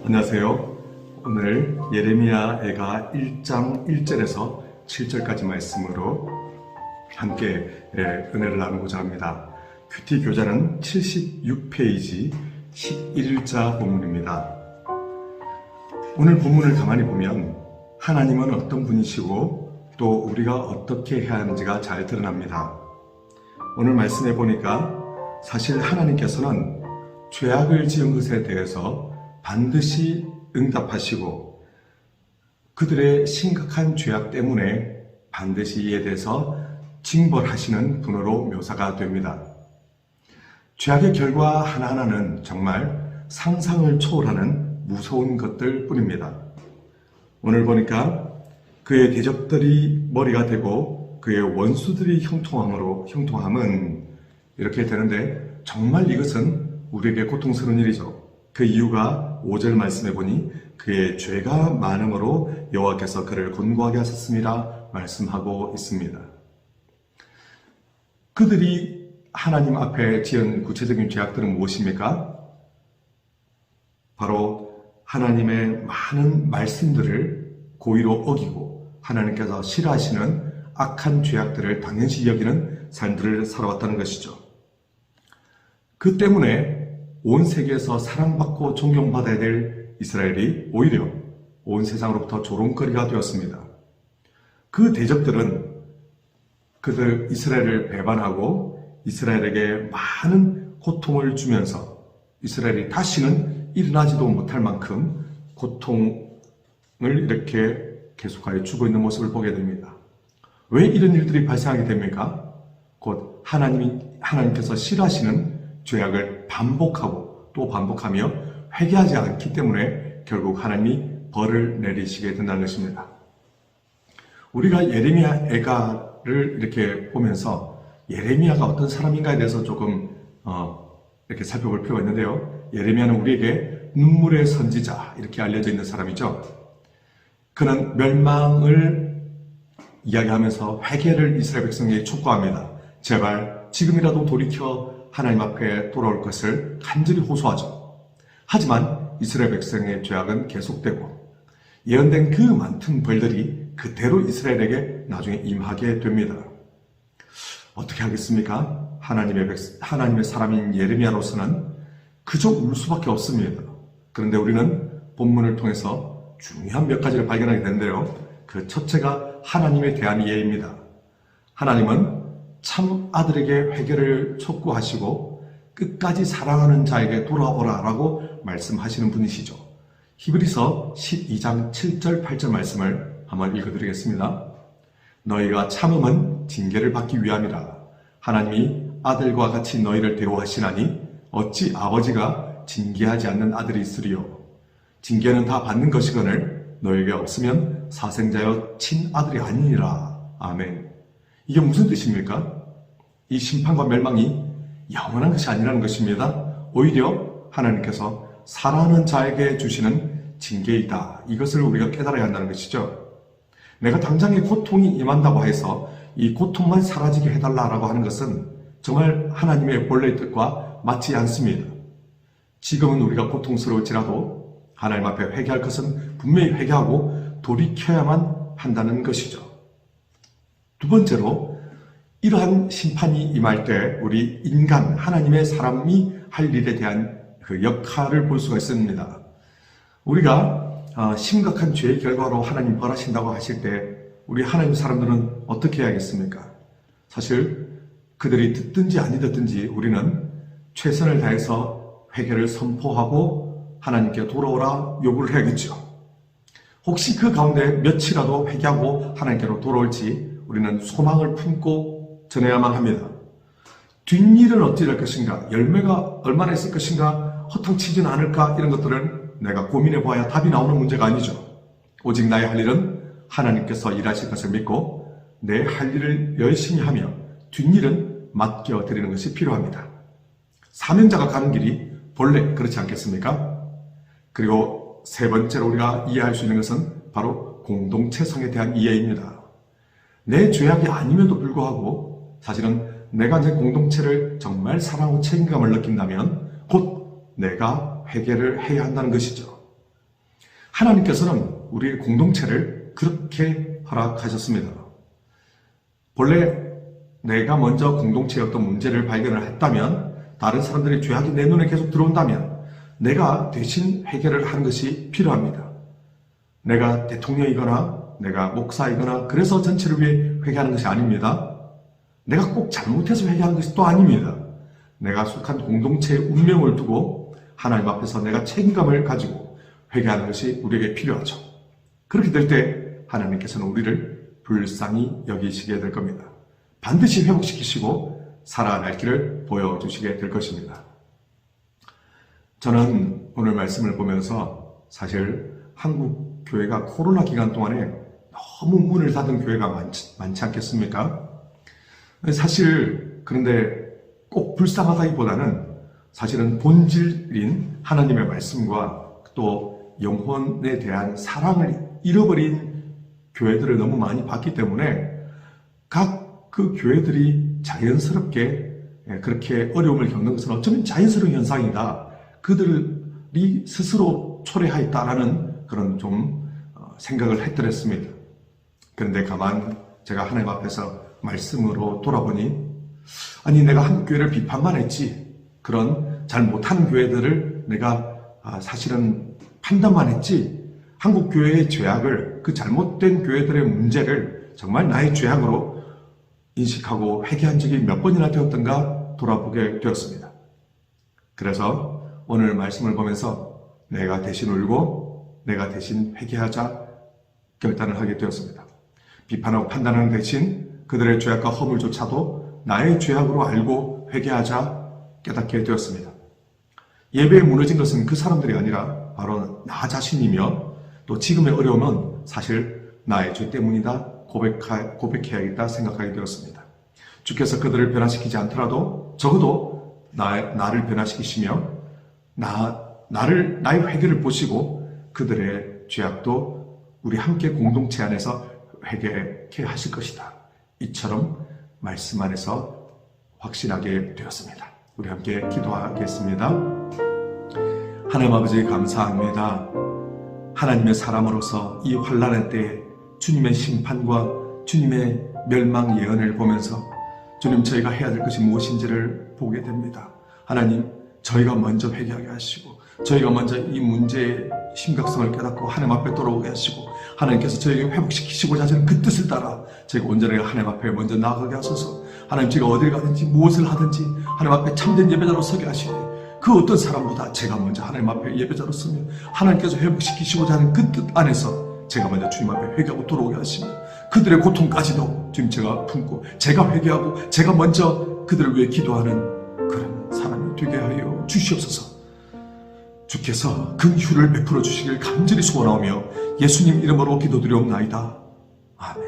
안녕하세요. 오늘 예레미야애가 1장 1절에서 7절까지 말씀으로 함께 은혜를 나누고자 합니다. 큐티 교재는 76페이지 11자 본문입니다. 오늘 본문을 가만히 보면 하나님은 어떤 분이시고 또 우리가 어떻게 해야 하는지가 잘 드러납니다. 오늘 말씀해 보니까 사실 하나님께서는 죄악을 지은 것에 대해서 반드시 응답하시고 그들의 심각한 죄악 때문에 반드시 이에 대해서 징벌하시는 분으로 묘사가 됩니다. 죄악의 결과 하나하나는 정말 상상을 초월하는 무서운 것들 뿐입니다. 오늘 보니까 그의 대적들이 머리가 되고 그의 원수들이 형통함은 이렇게 되는데 정말 이것은 우리에게 고통스러운 일이죠. 그 이유가 5절 말씀해 보니 그의 죄가 많음으로 여호와께서 그를 곤고하게 하셨습니다 말씀하고 있습니다. 그들이 하나님 앞에 지은 구체적인 죄악들은 무엇입니까? 바로 하나님의 많은 말씀들을 고의로 어기고 하나님께서 싫어하시는 악한 죄악들을 당연시 여기는 삶들을 살아왔다는 것이죠. 그 때문에 온 세계에서 사랑받고 존경받아야 될 이스라엘이 오히려 온 세상으로부터 조롱거리가 되었습니다. 그 대적들은 그들 이스라엘을 배반하고 이스라엘에게 많은 고통을 주면서 이스라엘이 다시는 일어나지도 못할 만큼 고통을 이렇게 계속하여 주고 있는 모습을 보게 됩니다. 왜 이런 일들이 발생하게 됩니까? 곧 하나님께서 싫어하시는 죄악을 반복하고 또 반복하며 회개하지 않기 때문에 결국 하나님이 벌을 내리시게 된다는 것입니다. 우리가 예레미야 애가를 이렇게 보면서 예레미야가 어떤 사람인가에 대해서 조금 이렇게 살펴볼 필요가 있는데요. 예레미야는 우리에게 눈물의 선지자 이렇게 알려져 있는 사람이죠. 그는 멸망을 이야기하면서 회개를 이스라엘 백성에게 촉구합니다. 제발 지금이라도 돌이켜 하나님 앞에 돌아올 것을 간절히 호소하죠. 하지만 이스라엘 백성의 죄악은 계속되고 예언된 그 많은 벌들이 그대로 이스라엘에게 나중에 임하게 됩니다. 어떻게 하겠습니까? 하나님의 사람인 예레미야로서는 그저 울 수밖에 없습니다. 그런데 우리는 본문을 통해서 중요한 몇 가지를 발견하게 되는데요. 그 첫째가 하나님에 대한 이해입니다. 하나님은 참 아들에게 회개를 촉구하시고 끝까지 사랑하는 자에게 돌아오라 라고 말씀하시는 분이시죠. 히브리서 12장 7절 8절 말씀을 한번 읽어드리겠습니다. 너희가 참음은 징계를 받기 위함이라. 하나님이 아들과 같이 너희를 대우하시나니 어찌 아버지가 징계하지 않는 아들이 있으리요. 징계는 다 받는 것이거늘 너희에게 없으면 사생자여 친아들이 아니니라. 아멘. 이게 무슨 뜻입니까? 이 심판과 멸망이 영원한 것이 아니라는 것입니다. 오히려 하나님께서 사랑하는 자에게 주시는 징계이다. 이것을 우리가 깨달아야 한다는 것이죠. 내가 당장의 고통이 임한다고 해서 이 고통만 사라지게 해달라고 하는 것은 정말 하나님의 본래의 뜻과 맞지 않습니다. 지금은 우리가 고통스러울지라도 하나님 앞에 회개할 것은 분명히 회개하고 돌이켜야만 한다는 것이죠. 두 번째로 이러한 심판이 임할 때 우리 인간, 하나님의 사람이 할 일에 대한 그 역할을 볼 수가 있습니다. 우리가 심각한 죄의 결과로 하나님 벌하신다고 하실 때 우리 하나님 사람들은 어떻게 해야겠습니까? 사실 그들이 듣든지 아니 듣든지 우리는 최선을 다해서 회개를 선포하고 하나님께 돌아오라 요구를 해야겠죠. 혹시 그 가운데 며칠이라도 회개하고 하나님께로 돌아올지 우리는 소망을 품고 전해야만 합니다. 뒷일은 어찌 될 것인가, 열매가 얼마나 있을 것인가, 허탕치지는 않을까, 이런 것들은 내가 고민해 보아야 답이 나오는 문제가 아니죠. 오직 나의 할 일은 하나님께서 일하실 것을 믿고 내 할 일을 열심히 하며 뒷일은 맡겨드리는 것이 필요합니다. 사명자가 가는 길이 본래 그렇지 않겠습니까? 그리고 세 번째로 우리가 이해할 수 있는 것은 바로 공동체성에 대한 이해입니다. 내 죄악이 아님에도 불구하고 사실은 내가 내 공동체를 정말 사랑하고 책임감을 느낀다면 곧 내가 회개를 해야 한다는 것이죠. 하나님께서는 우리의 공동체를 그렇게 허락하셨습니다. 본래 내가 먼저 공동체의 어떤 문제를 발견을 했다면, 다른 사람들의 죄악이 내 눈에 계속 들어온다면 내가 대신 해결을 하는 것이 필요합니다. 내가 대통령이거나 내가 목사이거나 그래서 전체를 위해 회개하는 것이 아닙니다. 내가 꼭 잘못해서 회개하는 것이 또 아닙니다. 내가 속한 공동체의 운명을 두고 하나님 앞에서 내가 책임감을 가지고 회개하는 것이 우리에게 필요하죠. 그렇게 될 때 하나님께서는 우리를 불쌍히 여기시게 될 겁니다. 반드시 회복시키시고 살아날 길을 보여주시게 될 것입니다. 저는 오늘 말씀을 보면서 사실 한국 교회가 코로나 기간 동안에 너무 문을 닫은 교회가 많지 않겠습니까? 사실 그런데 꼭 불쌍하다기보다는 사실은 본질인 하나님의 말씀과 또 영혼에 대한 사랑을 잃어버린 교회들을 너무 많이 봤기 때문에 각 그 교회들이 자연스럽게 그렇게 어려움을 겪는 것은 어쩌면 자연스러운 현상이다. 그들이 스스로 초래하였다라는 그런 좀 생각을 했더랬습니다. 그런데 가만 제가 하나님 앞에서 말씀으로 돌아보니, 아니 내가 한국 교회를 비판만 했지, 그런 잘 못하는 교회들을 내가 사실은 판단만 했지, 한국 교회의 죄악을, 그 잘못된 교회들의 문제를 정말 나의 죄악으로 인식하고 회개한 적이 몇 번이나 되었던가 돌아보게 되었습니다. 그래서 오늘 말씀을 보면서 내가 대신 울고 내가 대신 회개하자 결단을 하게 되었습니다. 비판하고 판단하는 대신 그들의 죄악과 허물조차도 나의 죄악으로 알고 회개하자 깨닫게 되었습니다. 예배에 무너진 것은 그 사람들이 아니라 바로 나 자신이며, 또 지금의 어려움은 사실 나의 죄 때문이다 고백해야겠다 생각하게 되었습니다. 주께서 그들을 변화시키지 않더라도 적어도 나를 변화시키시며 나의 회개를 보시고 그들의 죄악도 우리 함께 공동체 안에서 회개케 하실 것이다. 이처럼 말씀 안에서 확신하게 되었습니다. 우리 함께 기도하겠습니다. 하나님 아버지 감사합니다. 하나님의 사람으로서 이 환난의 때에 주님의 심판과 주님의 멸망 예언을 보면서 주님, 저희가 해야 될 것이 무엇인지를 보게 됩니다. 하나님, 저희가 먼저 회개하게 하시고 저희가 먼저 이 문제의 심각성을 깨닫고 하나님 앞에 돌아오게 하시고 하나님께서 저희에게 회복시키시고자 하시는 그 뜻을 따라 저희가 온전하게 하나님 앞에 먼저 나아가게 하소서. 하나님, 제가 어딜 가든지 무엇을 하든지 하나님 앞에 참된 예배자로 서게 하시되 그 어떤 사람보다 제가 먼저 하나님 앞에 예배자로 서며 하나님께서 회복시키시고자 하는 그 뜻 안에서 제가 먼저 주님 앞에 회개하고 돌아오게 하시며 그들의 고통까지도 주님 제가 품고 제가 회개하고 제가 먼저 그들을 위해 기도하는 그런 사람이 되게 하여 주시옵소서. 주께서 긍휼을 베풀어 주시길 간절히 소원하오며 예수님 이름으로 기도드리옵나이다. 아멘.